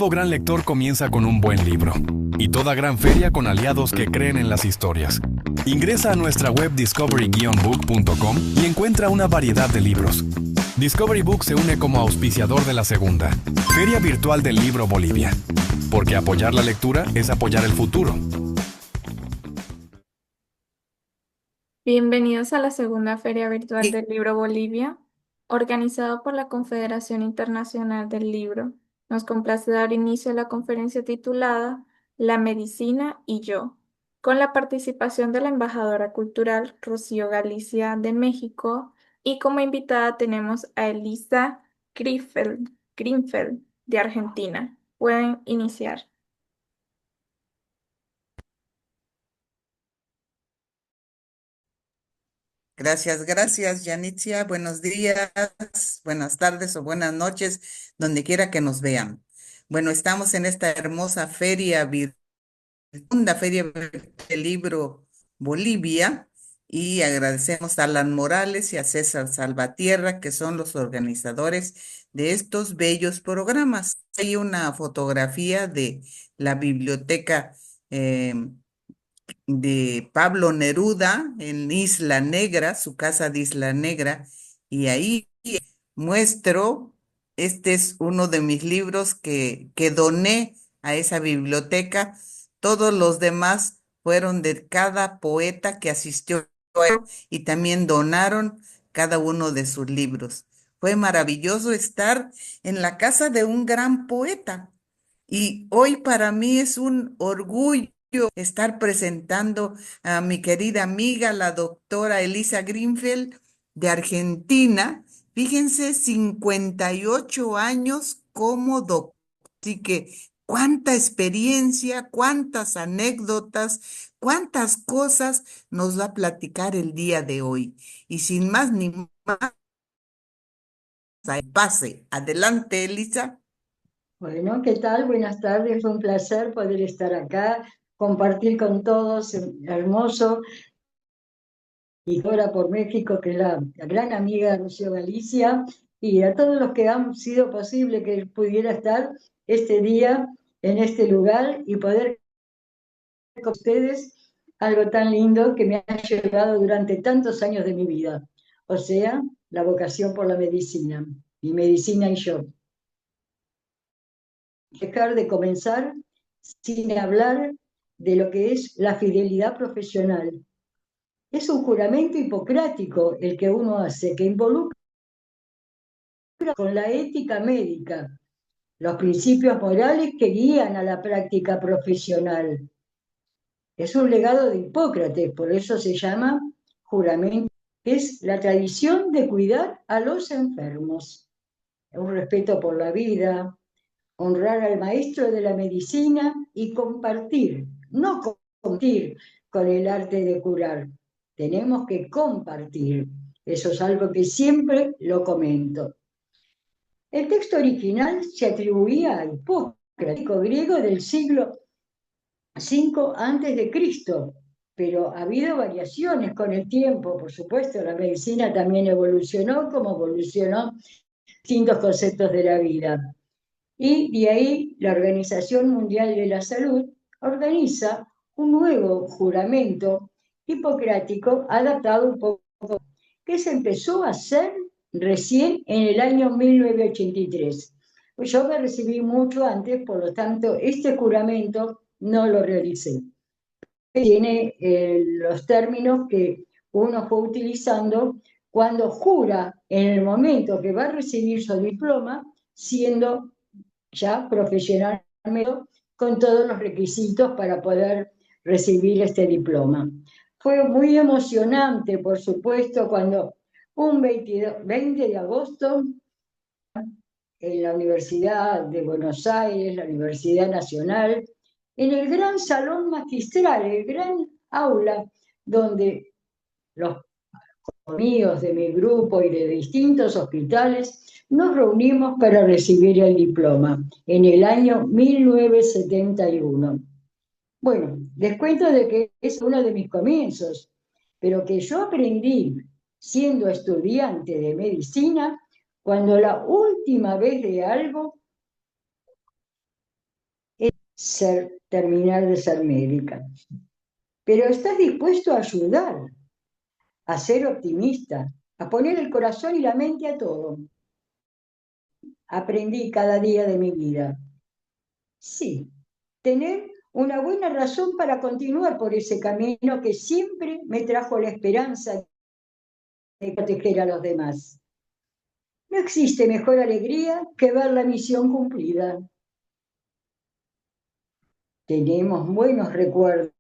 Todo gran lector comienza con un buen libro. Y toda gran feria con aliados que creen en las historias. Ingresa a nuestra web discovery-book.com y encuentra una variedad de libros. Discovery Book se une como auspiciador de la segunda Feria Virtual del Libro Bolivia. Porque apoyar la lectura es apoyar el futuro. Bienvenidos a la segunda Feria Virtual del Libro Bolivia, organizado por la Confederación Internacional del Libro. Nos complace dar inicio a la conferencia titulada La medicina y yo, con la participación de la embajadora cultural Rocío Galicia de México y como invitada tenemos a Elisa Greenfeld de Argentina. Pueden iniciar. Gracias, Yanitzia. Buenos días, buenas tardes o buenas noches, donde quiera que nos vean. Bueno, estamos en esta hermosa segunda feria del libro Bolivia, y agradecemos a Alan Morales y a César Salvatierra, que son los organizadores de estos bellos programas. Hay una fotografía de la biblioteca de Pablo Neruda en Isla Negra, su casa de Isla Negra, y ahí muestro, este es uno de mis libros que doné a esa biblioteca. Todos los demás fueron de cada poeta que asistió a él, y también donaron cada uno de sus libros. Fue maravilloso estar en la casa de un gran poeta. Y hoy para mí es un orgullo estar presentando a mi querida amiga, la doctora Elisa Greenfeld de Argentina. Fíjense, 58 años como doctora. Así que cuánta experiencia, cuántas anécdotas, cuántas cosas nos va a platicar el día de hoy. Y sin más ni más, pase. Adelante, Elisa. Bueno, ¿qué tal? Buenas tardes, fue un placer poder estar acá, compartir con todos, hermoso, y ahora por México, que es la gran amiga de Rocío Galicia, y a todos los que han sido posible que pudiera estar este día en este lugar y poder con ustedes algo tan lindo que me ha llevado durante tantos años de mi vida, o sea, la vocación por la medicina, mi medicina y yo. Dejar de comenzar sin hablar de lo que es la fidelidad profesional. Es un juramento hipocrático el que uno hace, que involucra con la ética médica, los principios morales que guían a la práctica profesional. Es un legado de Hipócrates, por eso se llama juramento, que es la tradición de cuidar a los enfermos, un respeto por la vida, honrar al maestro de la medicina y compartir, no compartir con el arte de curar. Tenemos que compartir. Eso es algo que siempre lo comento. El texto original se atribuía a Hipócrates, griego del siglo V a.C., pero ha habido variaciones con el tiempo. Por supuesto, la medicina también evolucionó como evolucionó distintos conceptos de la vida. Y de ahí la Organización Mundial de la Salud organiza un nuevo juramento hipocrático adaptado un poco, que se empezó a hacer recién en el año 1983. Pues yo me recibí mucho antes, por lo tanto, este juramento no lo realicé. Tiene los términos que uno fue utilizando cuando jura en el momento que va a recibir su diploma, siendo ya profesionalmente con todos los requisitos para poder recibir este diploma. Fue muy emocionante, por supuesto, cuando un 20 de agosto en la Universidad de Buenos Aires, la Universidad Nacional, en el gran salón magistral, el gran aula, donde los amigos de mi grupo y de distintos hospitales nos reunimos para recibir el diploma en el año 1971. Bueno, les cuento de que es uno de mis comienzos, pero que yo aprendí siendo estudiante de medicina cuando la última vez de algo terminar de ser médica. Pero estás dispuesto a ayudar, a ser optimista, a poner el corazón y la mente a todo. Aprendí cada día de mi vida. Sí, tener una buena razón para continuar por ese camino que siempre me trajo la esperanza de proteger a los demás. No existe mejor alegría que ver la misión cumplida. Tenemos buenos recuerdos,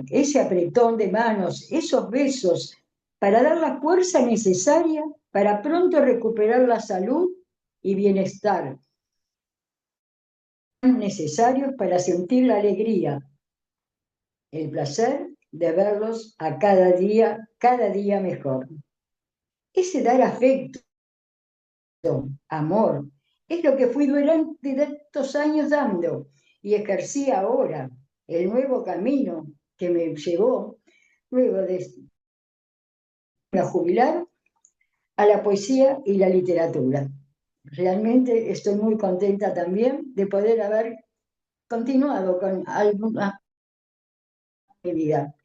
ese apretón de manos, esos besos, para dar la fuerza necesaria para pronto recuperar la salud y bienestar necesarios para sentir la alegría, el placer de verlos a cada día mejor. Ese dar afecto, amor, es lo que fui durante estos años dando y ejercí ahora el nuevo camino que me llevó luego de jubilar a la poesía y la literatura. Realmente estoy muy contenta también de poder haber continuado con alguna actividad.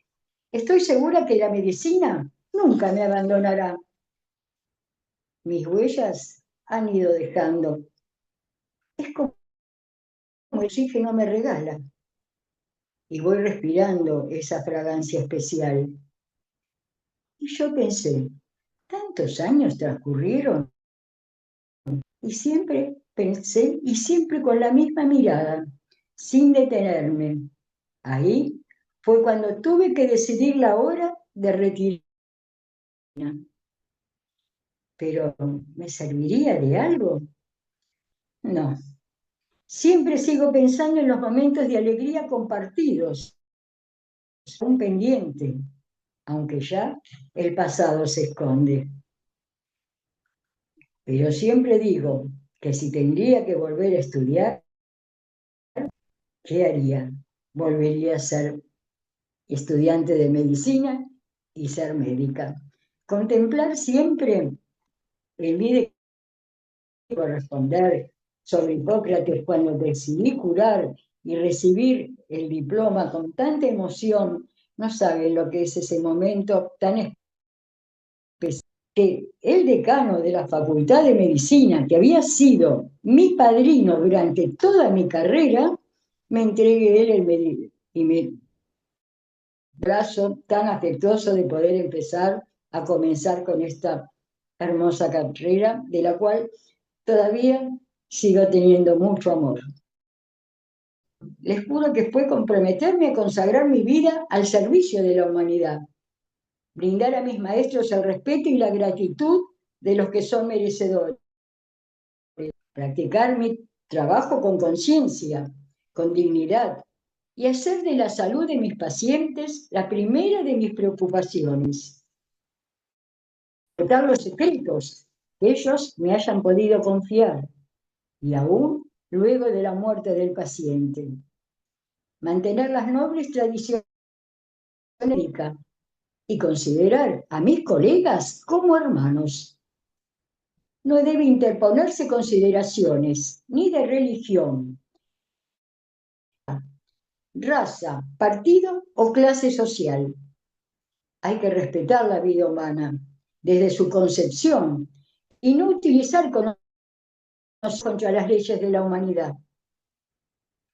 Estoy segura que la medicina nunca me abandonará. Mis huellas han ido dejando. Es como el oxígeno me regala. Y voy respirando esa fragancia especial. Y yo pensé, tantos años transcurrieron y siempre pensé y siempre con la misma mirada, sin detenerme. Ahí fue cuando tuve que decidir la hora de retirarme. Pero ¿me serviría de algo? No. Siempre sigo pensando en los momentos de alegría compartidos, un pendiente, aunque ya el pasado se esconde. Pero siempre digo que si tendría que volver a estudiar, ¿qué haría? Volvería a ser estudiante de medicina y ser médica. Contemplar siempre el vida corresponder sobre Hipócrates cuando decidí curar y recibir el diploma con tanta emoción, no saben lo que es ese momento tan especial, que el decano de la Facultad de Medicina, que había sido mi padrino durante toda mi carrera, me entregue él y me brazo tan afectuoso de poder empezar a comenzar con esta hermosa carrera, de la cual todavía sigo teniendo mucho amor. Les juro que fue comprometerme a consagrar mi vida al servicio de la humanidad, brindar a mis maestros el respeto y la gratitud de los que son merecedores, practicar mi trabajo con conciencia, con dignidad, y hacer de la salud de mis pacientes la primera de mis preocupaciones. Contar los secretos que ellos me hayan podido confiar, y aún luego de la muerte del paciente. Mantener las nobles tradiciones médicas y considerar a mis colegas como hermanos. No debe interponerse consideraciones ni de religión, raza, partido o clase social. Hay que respetar la vida humana desde su concepción y no utilizar contra las leyes de la humanidad.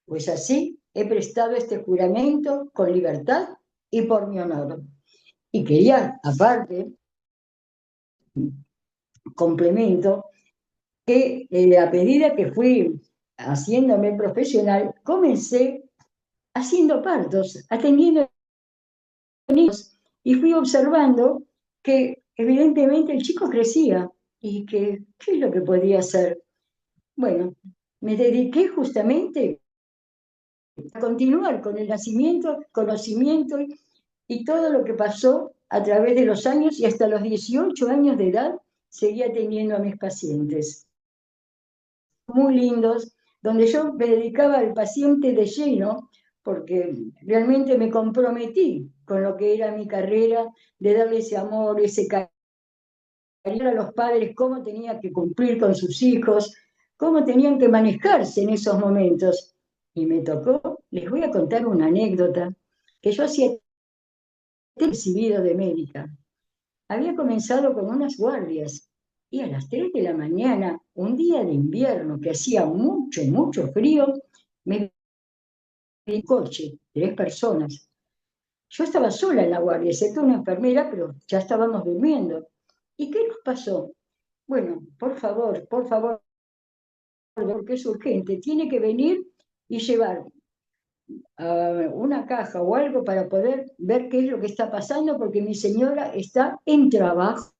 Pues así he prestado este juramento con libertad y por mi honor. Y quería, aparte, complemento, que a medida que fui haciéndome profesional, comencé haciendo partos, atendiendo niños, y fui observando que evidentemente el chico crecía y que, ¿qué es lo que podía hacer? Bueno, me dediqué justamente a continuar con el nacimiento, conocimiento y todo lo que pasó a través de los años, y hasta los 18 años de edad seguía teniendo a mis pacientes. Muy lindos, donde yo me dedicaba al paciente de lleno, porque realmente me comprometí con lo que era mi carrera, de darle ese amor, ese cariño a los padres, cómo tenían que cumplir con sus hijos, cómo tenían que manejarse en esos momentos. y me tocó, les voy a contar una anécdota que yo hacía recibido de médica. Había comenzado con unas guardias y a las 3 de la mañana, un día de invierno que hacía mucho, mucho frío, me vi en coche, 3 personas. Yo estaba sola en la guardia, excepto una enfermera, pero ya estábamos durmiendo. ¿Y qué nos pasó? Bueno, por favor, porque es urgente, tiene que venir y llevar una caja o algo para poder ver qué es lo que está pasando, porque mi señora está en trabajo.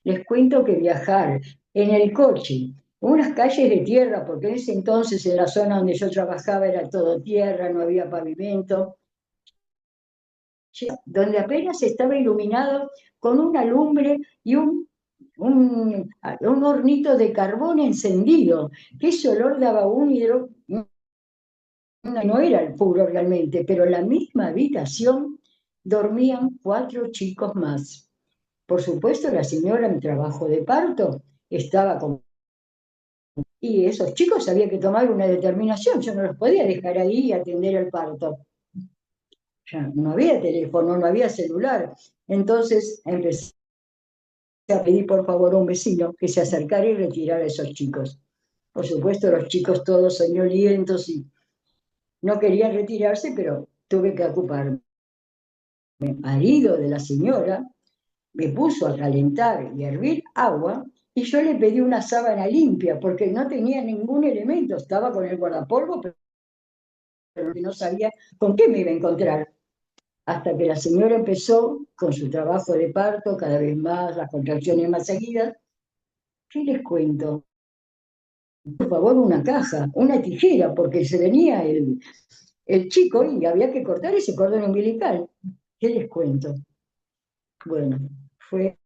Les cuento que viajar en el coche, unas calles de tierra, porque en ese entonces en la zona donde yo trabajaba era todo tierra, no había pavimento, donde apenas estaba iluminado con una lumbre y un hornito de carbón encendido, que ese olor daba un hidro, no era el puro realmente, pero en la misma habitación dormían 4 chicos más. Por supuesto, la señora en trabajo de parto estaba con... Y esos chicos había que tomar una determinación, yo no los podía dejar ahí y atender el parto. Ya no había teléfono, no había celular. Entonces empecé a pedir por favor a un vecino que se acercara y retirara a esos chicos. Por supuesto, los chicos todos soñolientos y no querían retirarse, pero tuve que ocuparme. El marido de la señora me puso a calentar y a hervir agua y yo le pedí una sábana limpia porque no tenía ningún elemento, estaba con el guardapolvo, pero no sabía con qué me iba a encontrar. Hasta que la señora empezó con su trabajo de parto, cada vez más, las contracciones más seguidas. ¿Qué les cuento? Por favor, una caja, una tijera, porque se venía el chico y había que cortar ese cordón umbilical. ¿Qué les cuento? Bueno, fue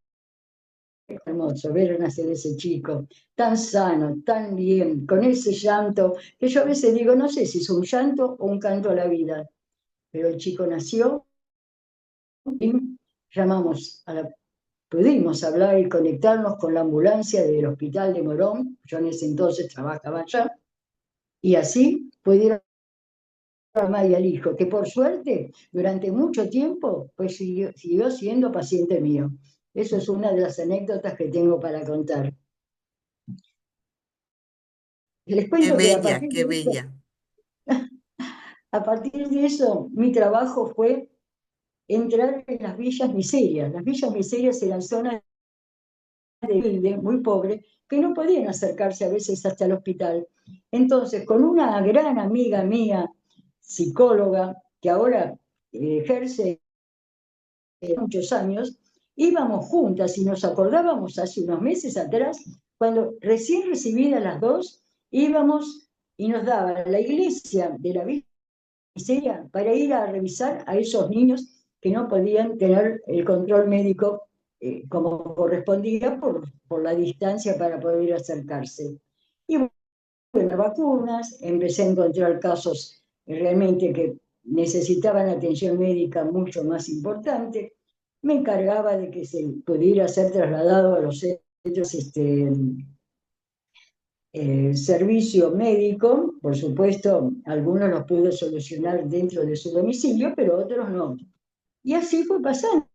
hermoso ver nacer ese chico, tan sano, tan bien, con ese llanto, que yo a veces digo, no sé si es un llanto o un canto a la vida, pero el chico nació y llamamos pudimos hablar y conectarnos con la ambulancia del hospital de Morón, yo en ese entonces trabajaba allá, y así pudieron a la mamá y al hijo, que por suerte durante mucho tiempo pues siguió siendo paciente mío. Eso es una de las anécdotas que tengo para contar. Les Qué cuento que bella, qué bella. a partir de eso mi trabajo fue entrar en las villas miserias. Las villas miserias eran zonas de muy pobres que no podían acercarse a veces hasta el hospital. Entonces, con una gran amiga mía, psicóloga, que ahora ejerce muchos años, íbamos juntas y nos acordábamos hace unos meses atrás, cuando recién recibidas las dos, íbamos y nos daban la iglesia de la Villa Miseria para ir a revisar a esos niños que no podían tener el control médico como correspondía por la distancia para poder acercarse. Y bueno, vacunas, empecé a encontrar casos realmente que necesitaban atención médica mucho más importante. Me encargaba de que se pudiera ser trasladado a los centros servicio médico. Por supuesto, algunos los pude solucionar dentro de su domicilio, pero otros no. Y así fue pasando.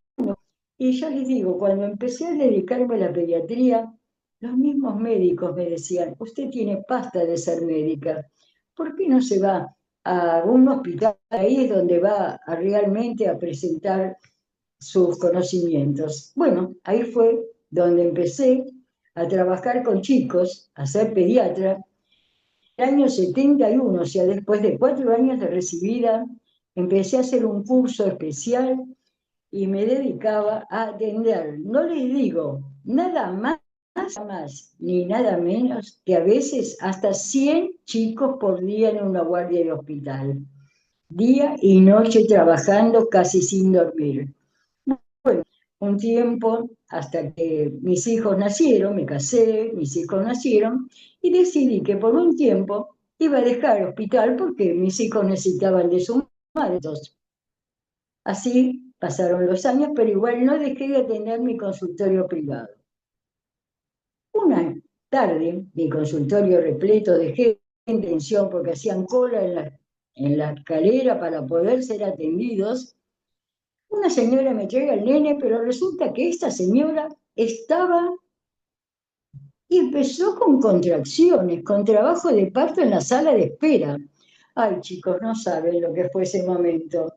Y ya les digo, cuando empecé a dedicarme a la pediatría, los mismos médicos me decían, usted tiene pasta de ser médica, ¿por qué no se va a un hospital? Ahí es donde va realmente a presentar sus conocimientos. Bueno, ahí fue donde empecé a trabajar con chicos, a ser pediatra. En el año 71, o sea, después de 4 años de recibida, empecé a hacer un curso especial y me dedicaba a atender, no les digo nada más ni nada menos que a veces hasta 100 chicos por día en una guardia de hospital, día y noche trabajando casi sin dormir. Bueno, un tiempo hasta que mis hijos nacieron, me casé, mis hijos nacieron y decidí que por un tiempo iba a dejar el hospital porque mis hijos necesitaban de su madre. Así pasaron los años, pero igual no dejé de atender mi consultorio privado. Una tarde, mi consultorio repleto de gente, intención porque hacían cola en la escalera para poder ser atendidos. Una señora me trae al nene, pero resulta que esta señora estaba y empezó con contracciones, con trabajo de parto en la sala de espera. Ay, chicos, no saben lo que fue ese momento.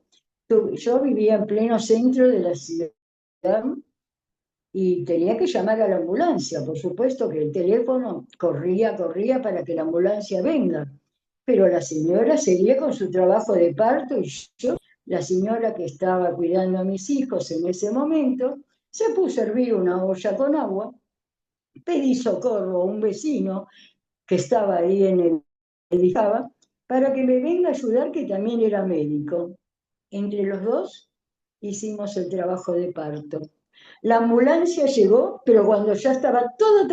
Yo vivía en pleno centro de la ciudad y tenía que llamar a la ambulancia. Por supuesto que el teléfono corría para que la ambulancia venga. Pero la señora seguía con su trabajo de parto y yo, la señora que estaba cuidando a mis hijos en ese momento, se puso a hervir una olla con agua, pedí socorro a un vecino que estaba ahí en el edificaba, para que me venga a ayudar, que también era médico. Entre los dos hicimos el trabajo de parto. La ambulancia llegó, pero cuando ya estaba todo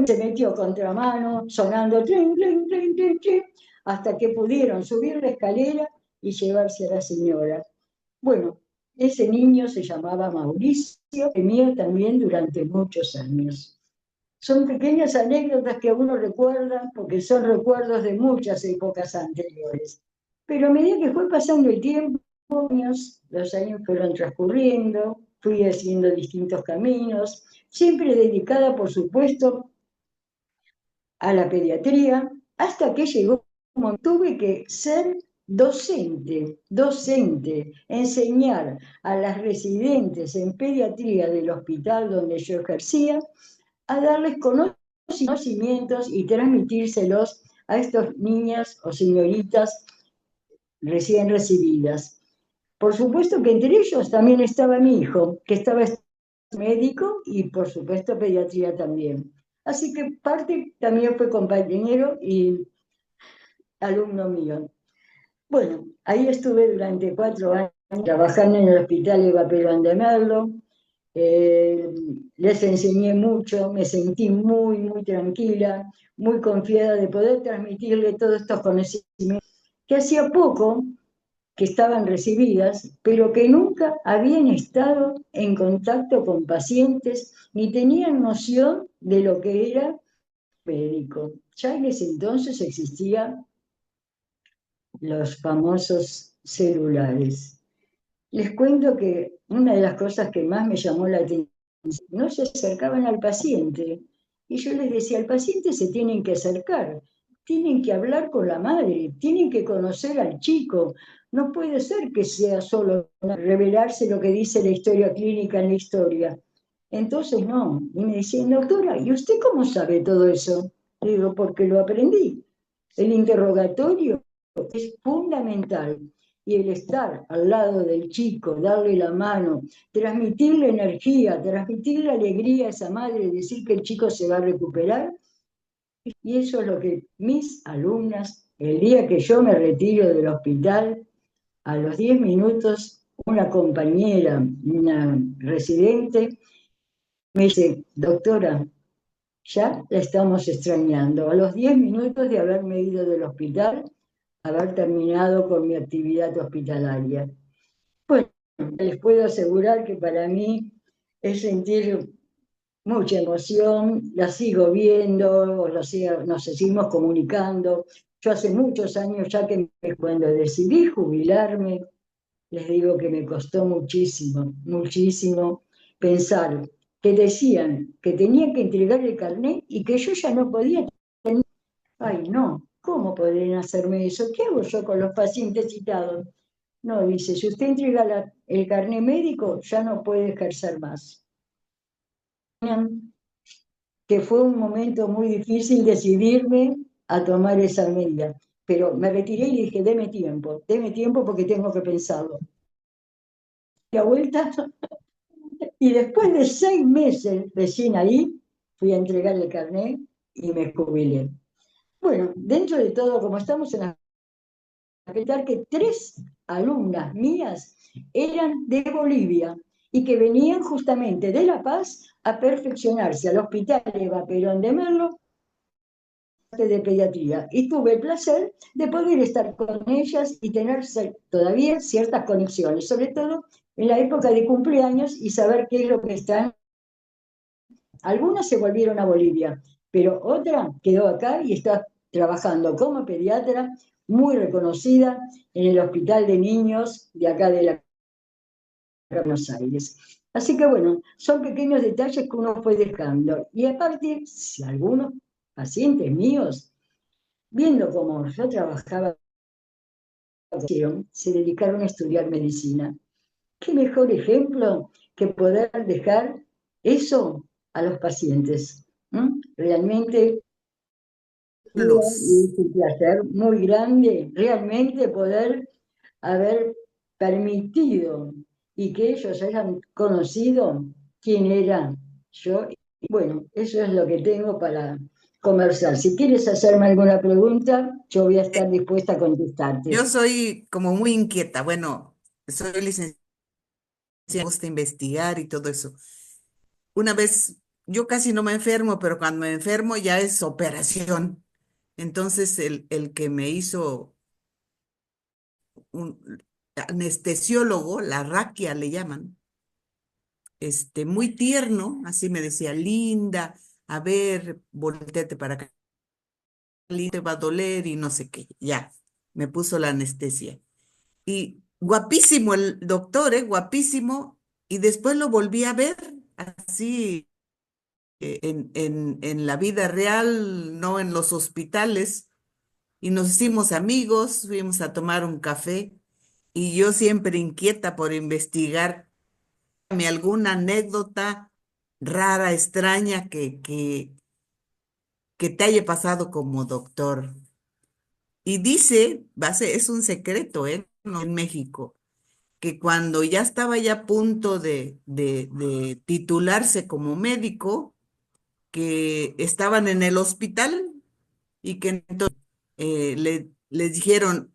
se metió contramano, sonando trin, trin, trin, trin, trin, hasta que pudieron subir la escalera y llevarse a la señora. Bueno, ese niño se llamaba Mauricio, que mío también durante muchos años. Son pequeñas anécdotas que uno recuerda porque son recuerdos de muchas épocas anteriores. Pero a medida que fue pasando el tiempo, los años fueron transcurriendo, fui haciendo distintos caminos, siempre dedicada, por supuesto, a la pediatría, hasta que llegó un momento, tuve que ser docente, enseñar a las residentes en pediatría del hospital donde yo ejercía, a darles conocimientos y transmitírselos a estos niñas o señoritas recién recibidas. Por supuesto que entre ellos también estaba mi hijo, que estaba médico y por supuesto pediatría también. Así que parte también fue compañero y alumno mío. Bueno, ahí estuve durante 4 años trabajando en el Hospital Eva Perón de Merlo. Les enseñé mucho, me sentí muy, muy tranquila, muy confiada de poder transmitirle todos estos conocimientos que hacía poco que estaban recibidas, pero que nunca habían estado en contacto con pacientes ni tenían noción de lo que era médico. Ya en ese entonces existían los famosos celulares. Les cuento que una de las cosas que más me llamó la atención, no se acercaban al paciente. Y yo les decía, al paciente se tienen que acercar, tienen que hablar con la madre, tienen que conocer al chico. No puede ser que sea solo revelarse lo que dice la historia clínica en la historia. Entonces no. Y me decían, doctora, ¿y usted cómo sabe todo eso? Le digo, porque lo aprendí. El interrogatorio es fundamental. Y el estar al lado del chico, darle la mano, transmitirle energía, transmitirle alegría a esa madre, decir que el chico se va a recuperar. Y eso es lo que mis alumnas, el día que yo me retiro del hospital, a los 10 minutos, una compañera, una residente, me dice, doctora, ya la estamos extrañando. A los 10 minutos de haberme ido del hospital, haber terminado con mi actividad hospitalaria. Bueno, les puedo asegurar que para mí es sentir mucha emoción, la sigo viendo, nos seguimos comunicando. Yo hace muchos años ya que cuando decidí jubilarme, les digo que me costó muchísimo, muchísimo pensar que decían que tenía que entregar el carnet y que yo ya no podía tener. Ay, no, ¿cómo podrían hacerme eso? ¿Qué hago yo con los pacientes citados? No, dice, si usted entrega el carnet médico, ya no puede ejercer más. Que fue un momento muy difícil decidirme a tomar esa medida. Pero me retiré y le dije, deme tiempo porque tengo que pensarlo. La vuelta, y después de 6 meses recién ahí, fui a entregar el carnet y me jubilé. Bueno, dentro de todo, como estamos en la que 3 alumnas mías eran de Bolivia y que venían justamente de La Paz a perfeccionarse al Hospital Eva Perón de Merlo de pediatría. Y tuve el placer de poder estar con ellas y tener todavía ciertas conexiones, sobre todo en la época de cumpleaños y saber qué es lo que están. Algunas se volvieron a Bolivia, pero otra quedó acá y está trabajando como pediatra, muy reconocida en el Hospital de Niños de acá de la Buenos Aires. Así que bueno, son pequeños detalles que uno fue dejando. Y aparte, si algunos pacientes míos, viendo cómo yo trabajaba, se dedicaron a estudiar medicina. ¿Qué mejor ejemplo que poder dejar eso a los pacientes? Realmente Los, es un placer muy grande, realmente poder haber permitido y que ellos hayan conocido quién era yo. Bueno, eso es lo que tengo para conversar. Si quieres hacerme alguna pregunta, yo voy a estar eh, dispuesta a contestarte. yo soy como muy inquieta. Bueno, soy licenciada, me gusta investigar y todo eso. Una vez, yo casi no me enfermo, pero cuando me enfermo ya es operación. Entonces, el que me hizo un anestesiólogo, la raquia le llaman, muy tierno, así me decía, Linda, a ver, volteate para acá, Linda, te va a doler y no sé qué. Ya, me puso la anestesia. Y guapísimo el doctor, guapísimo. Y después lo volví a ver así en la vida real, no en los hospitales. Y nos hicimos amigos, fuimos a tomar un café. Y yo siempre inquieta por investigar alguna anécdota rara, extraña que te haya pasado como doctor. Y dice, es un secreto, no, en México, que cuando ya estaba ya a punto de titularse como médico, que estaban en el hospital y que entonces les dijeron,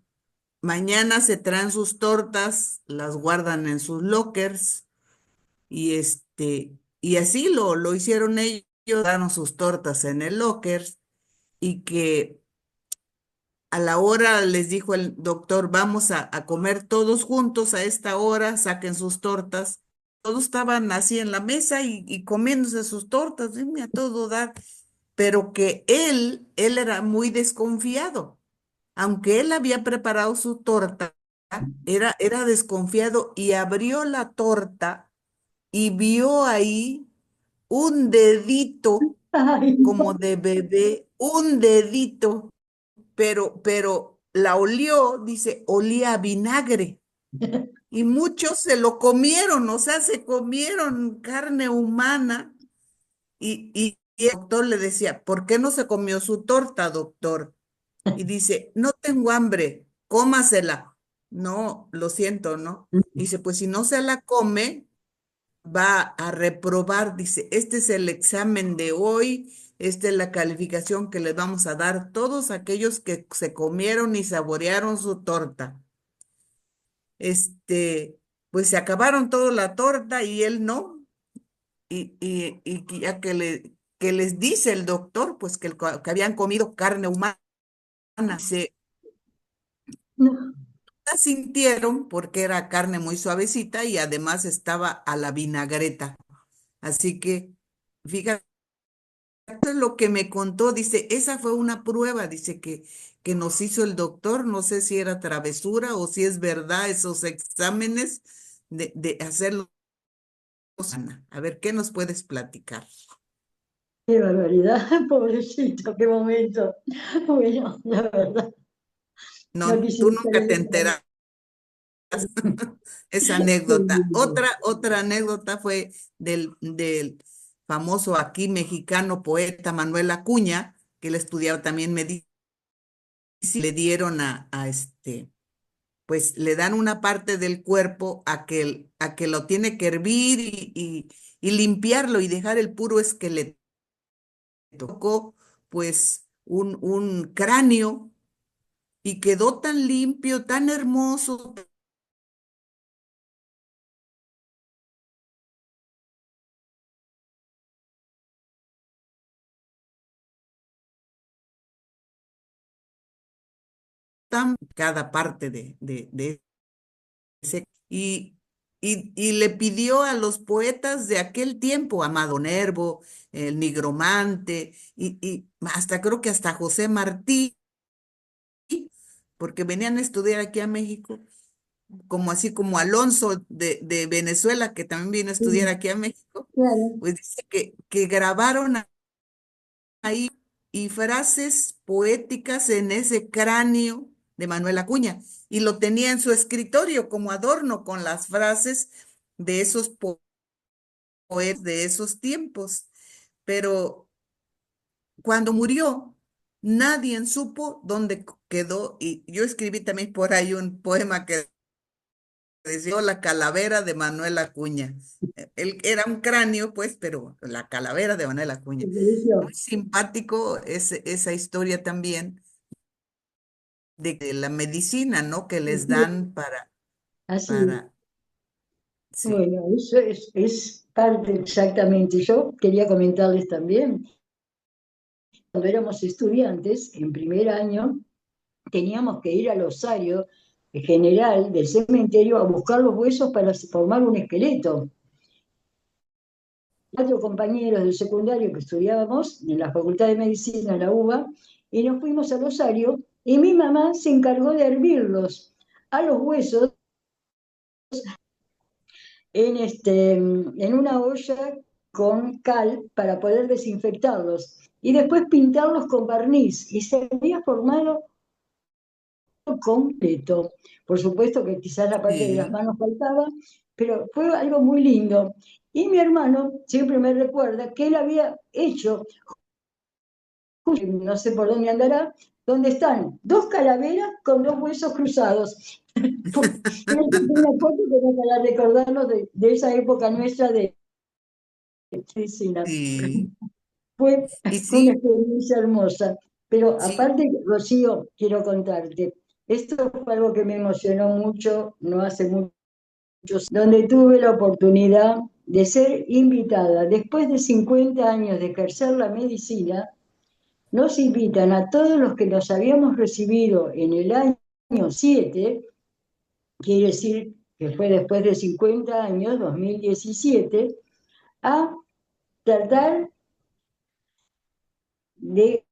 mañana se traen sus tortas, las guardan en sus lockers y y así lo hicieron ellos, daron sus tortas en el locker y que a la hora les dijo el doctor, vamos a comer todos juntos a esta hora, saquen sus tortas. Todos estaban así en la mesa y comiéndose sus tortas, dime a todo dar, pero que él era muy desconfiado. Aunque él había preparado su torta, era desconfiado y abrió la torta y vio ahí un dedito Ay, como de bebé, un dedito, pero la olió, dice, olía a vinagre. Y muchos se lo comieron, o sea, se comieron carne humana. Y el doctor le decía, ¿por qué no se comió su torta, doctor? Y dice, no tengo hambre, cómasela. No, lo siento, ¿no? Dice, pues si no se la come, va a reprobar. Dice, este es el examen de hoy, esta es la calificación que les vamos a dar todos aquellos que se comieron y saborearon su torta. Pues se acabaron toda la torta y él no. Y que ya que les dice el doctor, pues que habían comido carne humana. Se no. la sintieron porque era carne muy suavecita y además estaba a la vinagreta. Así que, fíjate, eso es lo que me contó, dice, esa fue una prueba, dice que nos hizo el doctor, no sé si era travesura o si es verdad esos exámenes de hacerlo. Ana. A ver, ¿qué nos puedes platicar? Qué barbaridad, pobrecito, qué momento. Bueno, la verdad, no No, tú quisiera estar nunca en te ese momento. enteras esa anécdota. Otra anécdota fue del famoso aquí mexicano poeta Manuel Acuña, que él estudiaba también medicina, y le dieron pues le dan una parte del cuerpo a que lo tiene que hervir y limpiarlo y dejar el puro esqueleto. Tocó pues un cráneo y quedó tan limpio, tan hermoso, tan cada parte de ese. Y y le pidió a los poetas de aquel tiempo, Amado Nervo, el Nigromante, y hasta creo que hasta José Martí, porque venían a estudiar aquí a México, como así como Alonso de Venezuela, que también vino a estudiar Sí, aquí a México, claro. pues dice que grabaron ahí y frases poéticas en ese cráneo de Manuel Acuña, y lo tenía en su escritorio como adorno con las frases de esos poetas de esos tiempos. Pero cuando murió, nadie supo dónde quedó, y yo escribí también por ahí un poema que decía La calavera de Manuel Acuña. Él era un cráneo, pues, pero la calavera de Manuel Acuña. Muy simpático esa historia también de la medicina, ¿no? Que les dan Así, para, sí, bueno, eso es parte exactamente. Yo quería comentarles también, cuando éramos estudiantes, en primer año, teníamos que ir al osario general del cementerio a buscar los huesos para formar un esqueleto. 4 compañeros del secundario que estudiábamos en la Facultad de Medicina, en la UBA, y nos fuimos al osario, y mi mamá se encargó de hervirlos a los huesos en una olla con cal para poder desinfectarlos y después pintarlos con barniz, y se había formado completo. Por supuesto que quizás la parte de las sí, manos faltaba, pero fue algo muy lindo. Y mi hermano siempre me recuerda que él había hecho, no sé por dónde andará, donde están 2 calaveras con 2 huesos cruzados. Es una foto como para recordarnos de esa época nuestra de medicina. sí, Fue y una sí, experiencia hermosa. Pero sí, aparte, Rocío, quiero contarte, esto fue algo que me emocionó mucho, no hace mucho, donde tuve la oportunidad de ser invitada, después de 50 años de ejercer la medicina, nos invitan a todos los que nos habíamos recibido en el año 7, quiere decir que fue después de 50 años, 2017, a tratar de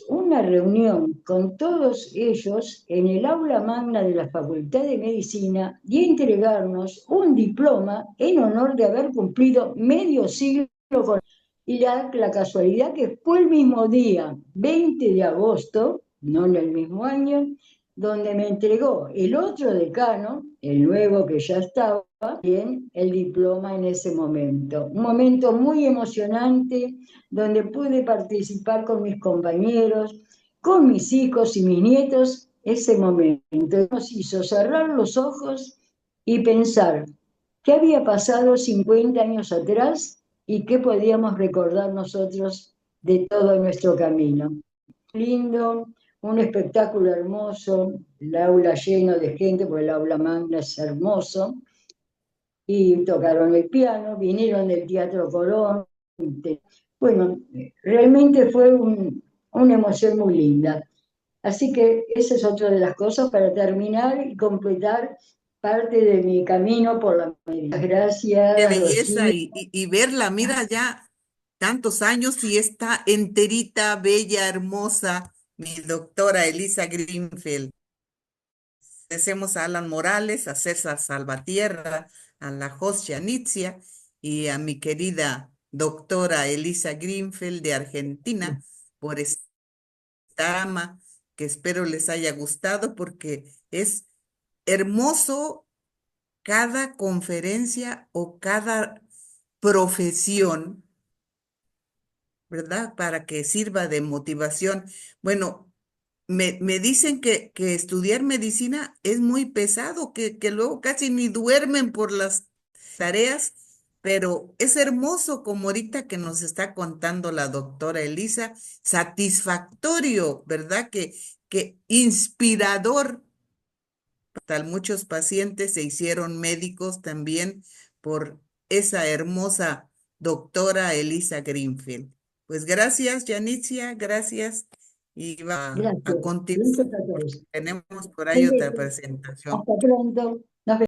una reunión con todos ellos en el aula magna de la Facultad de Medicina y entregarnos un diploma en honor de haber cumplido medio siglo con... Y la casualidad que fue el mismo día, 20 de agosto, no en el mismo año, donde me entregó el otro decano, el nuevo que ya estaba, bien, el diploma en ese momento. Un momento muy emocionante, donde pude participar con mis compañeros, con mis hijos y mis nietos, ese momento. Nos hizo cerrar los ojos y pensar qué había pasado 50 años atrás y qué podíamos recordar nosotros de todo nuestro camino. Lindo, un espectáculo hermoso, el aula lleno de gente, porque el aula magna es hermoso, y tocaron el piano, vinieron del Teatro Colón. Bueno, realmente fue una emoción muy linda. Así que esa es otra de las cosas para terminar y completar parte de mi camino por la medicina. qué Gracias, belleza, Rocío. y verla, mira ya tantos años y está enterita, bella, hermosa, mi doctora Elisa Greenfield. Agradecemos a Alan Morales, a César Salvatierra, a la Jos Yanitzia y a mi querida doctora Elisa Greenfield de Argentina por esta ama que espero les haya gustado, porque es hermoso cada conferencia o cada profesión, ¿verdad? Para que sirva de motivación. Bueno, me dicen que estudiar medicina es muy pesado, que luego casi ni duermen por las tareas, pero es hermoso como ahorita que nos está contando la doctora Elisa, satisfactorio, ¿verdad? Que inspirador. Tal muchos pacientes se hicieron médicos también por esa hermosa doctora Elisa Greenfield. Pues gracias, Janitzia, gracias. Y va a Gracias. continuar Gracias a porque todos. tenemos por ahí Un otra beso. presentación. Hasta pronto.